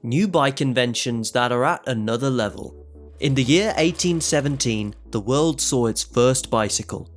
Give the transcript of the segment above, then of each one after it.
New bike inventions that are at another level. In the year 1817, the world saw its first bicycle.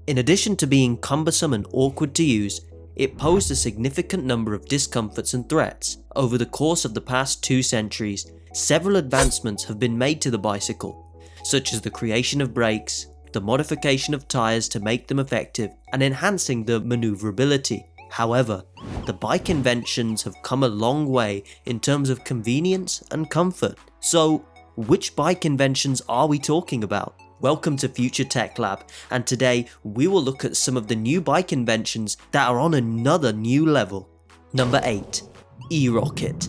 In addition to being cumbersome and awkward to use, it posed a significant number of discomforts and threats. Over the course of the past 2 centuries, several advancements have been made to the bicycle, such as the creation of brakes, the modification of tyres to make them effective, and enhancing the maneuverability. However, the bike inventions have come a long way in terms of convenience and comfort. So, which bike inventions are we talking about? Welcome to Future Tech Lab, and today we will look at some of the new bike inventions that are on another new level. Number 8. E-Rocket.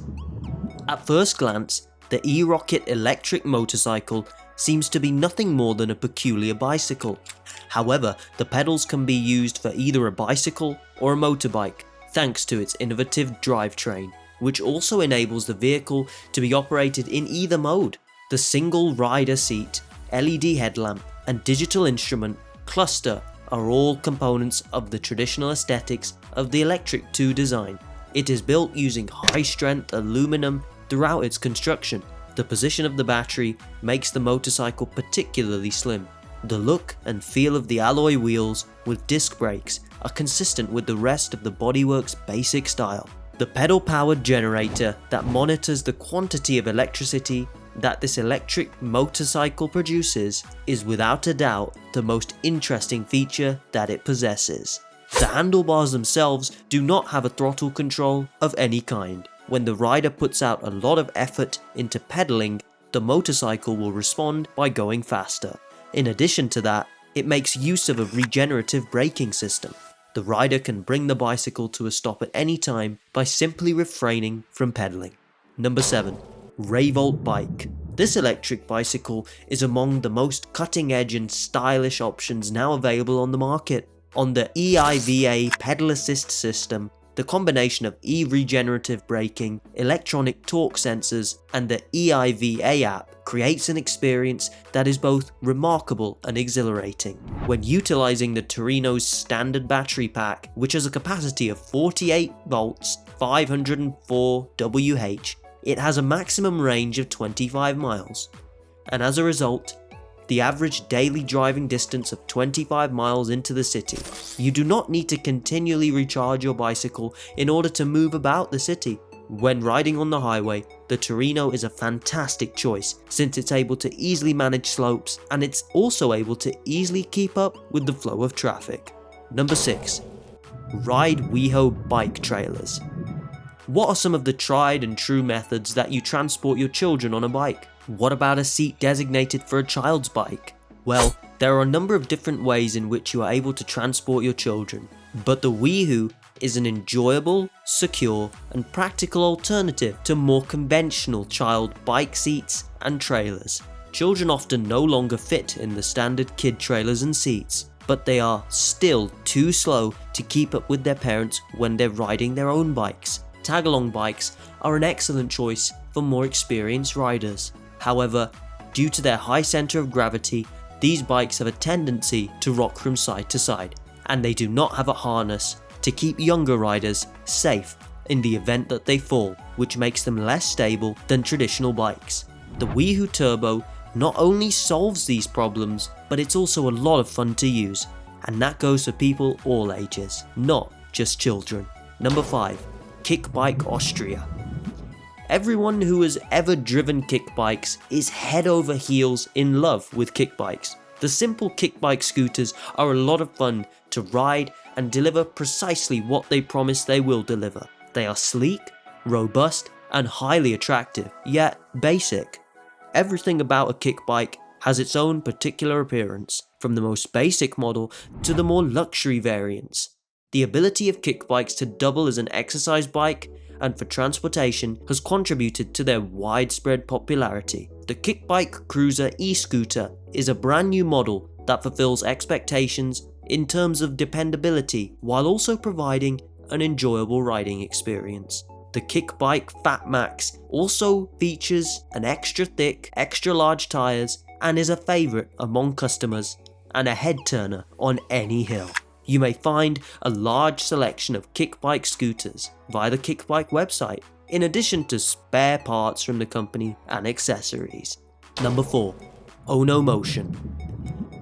At first glance, the E-Rocket electric motorcycle seems to be nothing more than a peculiar bicycle. However, the pedals can be used for either a bicycle or a motorbike, thanks to its innovative drivetrain, which also enables the vehicle to be operated in either mode. The single rider seat, LED headlamp, and digital instrument cluster are all components of the traditional aesthetics of the Electric 2 design. It is built using high-strength aluminum throughout its construction. The position of the battery makes the motorcycle particularly slim. The look and feel of the alloy wheels with disc brakes are consistent with the rest of the bodywork's basic style. The pedal-powered generator that monitors the quantity of electricity that this electric motorcycle produces is without a doubt the most interesting feature that it possesses. The handlebars themselves do not have a throttle control of any kind. When the rider puts out a lot of effort into pedaling, the motorcycle will respond by going faster. In addition to that, it makes use of a regenerative braking system. The rider can bring the bicycle to a stop at any time by simply refraining from pedaling. Number 7. Revolt Bike. This electric bicycle is among the most cutting-edge and stylish options now available on the market. On the EIVA pedal assist system, the combination of e-regenerative braking, electronic torque sensors, and the EIVA app creates an experience that is both remarkable and exhilarating. When utilizing the Torino's standard battery pack, which has a capacity of 48 volts, 504 Wh, it has a maximum range of 25 miles. And as a result, the average daily driving distance of 25 miles into the city. You do not need to continually recharge your bicycle in order to move about the city. When riding on the highway, the Torino is a fantastic choice since it's able to easily manage slopes and it's also able to easily keep up with the flow of traffic. Number 6. Ride WeHo bike trailers. What are some of the tried and true methods that you transport your children on a bike? What about a seat designated for a child's bike? Well, there are a number of different ways in which you are able to transport your children, but the WeHo is an enjoyable, secure, and practical alternative to more conventional child bike seats and trailers. Children often no longer fit in the standard kid trailers and seats, but they are still too slow to keep up with their parents when they're riding their own bikes. Tag-along bikes are an excellent choice for more experienced riders. However, due to their high center of gravity, these bikes have a tendency to rock from side to side, and they do not have a harness to keep younger riders safe in the event that they fall, which makes them less stable than traditional bikes. The WeHo Turbo not only solves these problems, but it's also a lot of fun to use, and that goes for people all ages, not just children. Number 5. Kick Bike Austria. Everyone who has ever driven kick bikes is head over heels in love with kick bikes. The simple kick bike scooters are a lot of fun to ride and deliver precisely what they promise they will deliver. They are sleek, robust, and highly attractive, yet basic. Everything about a kick bike has its own particular appearance, from the most basic model to the more luxury variants. The ability of kick bikes to double as an exercise bike and for transportation has contributed to their widespread popularity. The Kick Bike Cruiser e-scooter is a brand new model that fulfills expectations in terms of dependability while also providing an enjoyable riding experience. The Kick Bike Fat Max also features an extra thick, extra large tyres and is a favourite among customers and a head turner on any hill. You may find a large selection of kick bike scooters via the Kick Bike website. in addition to spare parts from the company and accessories. Number 4. Ono Motion.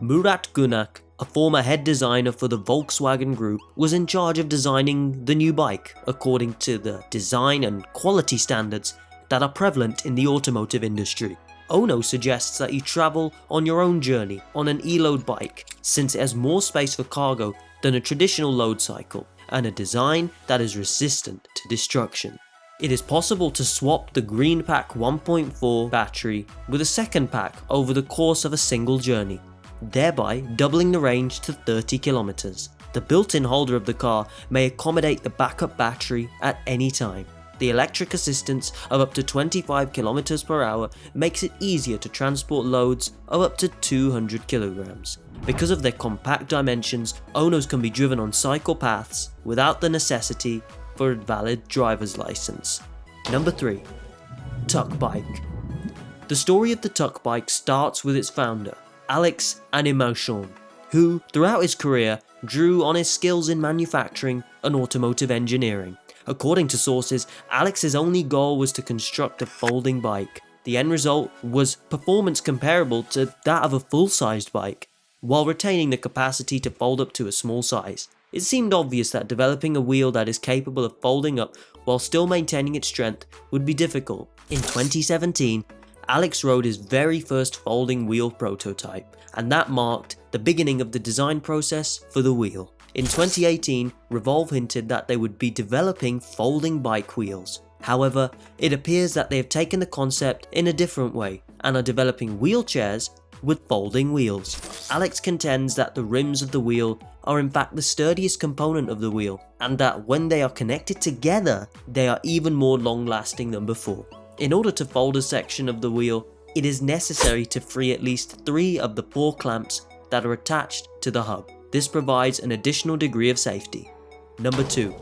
Murat Gunak, a former head designer for the Volkswagen Group, was in charge of designing the new bike according to the design and quality standards that are prevalent in the automotive industry. Ono suggests that you travel on your own journey on an e-load bike, since it has more space for cargo than a traditional load cycle, and a design that is resistant to destruction. It is possible to swap the Green Pack 1.4 battery with a second pack over the course of a single journey, thereby doubling the range to 30 kilometers. The built-in holder of the car may accommodate the backup battery at any time. The electric assistance of up to 25 kilometers per hour makes it easier to transport loads of up to 200 kilograms. Because of their compact dimensions, Onos can be driven on cycle paths without the necessity for a valid driver's license. Number 3. Tuck Bike. The story of the Tuck Bike starts with its founder, Alex Animation, who, throughout his career, drew on his skills in manufacturing and automotive engineering. According to sources, Alex's only goal was to construct a folding bike. The end result was performance comparable to that of a full-sized bike, while retaining the capacity to fold up to a small size. It seemed obvious that developing a wheel that is capable of folding up while still maintaining its strength would be difficult. In 2017, Alex rode his very first folding wheel prototype, and that marked the beginning of the design process for the wheel. In 2018, Revolve hinted that they would be developing folding bike wheels. However, it appears that they have taken the concept in a different way and are developing wheelchairs with folding wheels. Alex contends that the rims of the wheel are in fact the sturdiest component of the wheel, and that when they are connected together, they are even more long-lasting than before. In order to fold a section of the wheel, it is necessary to free at least 3 of the 4 clamps that are attached to the hub. This provides an additional degree of safety. Number 2.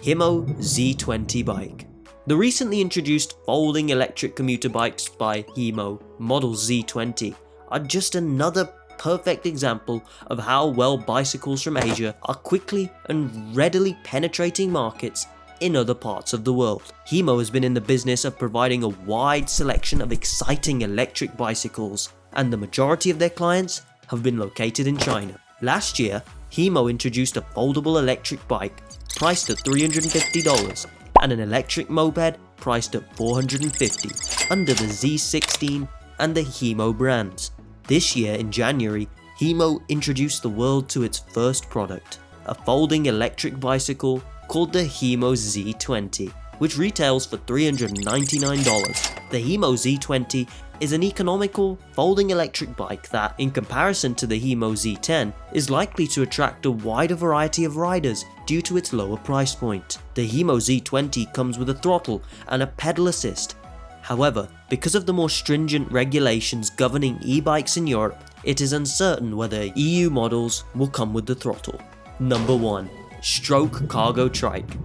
Himo Z20 bike. The recently introduced folding electric commuter bikes by Himo, model Z20, are just another perfect example of how well bicycles from Asia are quickly and readily penetrating markets in other parts of the world. Himo has been in the business of providing a wide selection of exciting electric bicycles, and the majority of their clients have been located in China. Last year, Himo introduced a foldable electric bike priced at $350 and an electric moped priced at $450 under the Z16 and the Himo brands. This year in January, Himo introduced the world to its first product, a folding electric bicycle called the Himo Z20, which retails for $399. The Himo Z20 is an economical folding electric bike that, in comparison to the Himo Z10, is likely to attract a wider variety of riders due to its lower price point. The Himo Z20 comes with a throttle and a pedal assist. However, because of the more stringent regulations governing e-bikes in Europe, it is uncertain whether EU models will come with the throttle. Number 1. Stroke Cargo Trike.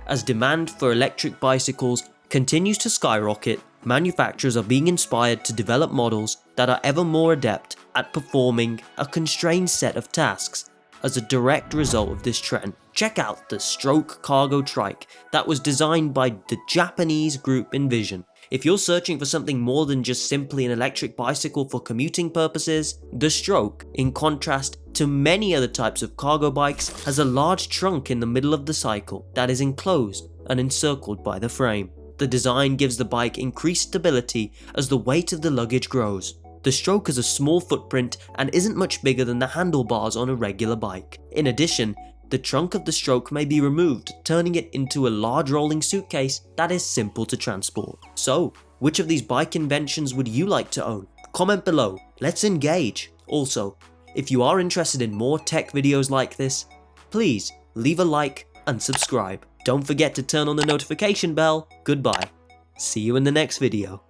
As demand for electric bicycles continues to skyrocket, manufacturers are being inspired to develop models that are ever more adept at performing a constrained set of tasks. As a direct result of this trend, check out the Stroke Cargo Trike that was designed by the Japanese group Inventions. If you're searching for something more than just simply an electric bicycle for commuting purposes, the Stroke, in contrast to many other types of cargo bikes, has a large trunk in the middle of the cycle that is enclosed and encircled by the frame. The design gives the bike increased stability as the weight of the luggage grows. The Stroke has a small footprint and isn't much bigger than the handlebars on a regular bike. In addition, the trunk of the Stroke may be removed, turning it into a large rolling suitcase that is simple to transport. So, which of these bike inventions would you like to own? Comment below, let's engage. Also, if you are interested in more tech videos like this, please leave a like and subscribe. Don't forget to turn on the notification bell. Goodbye. See you in the next video.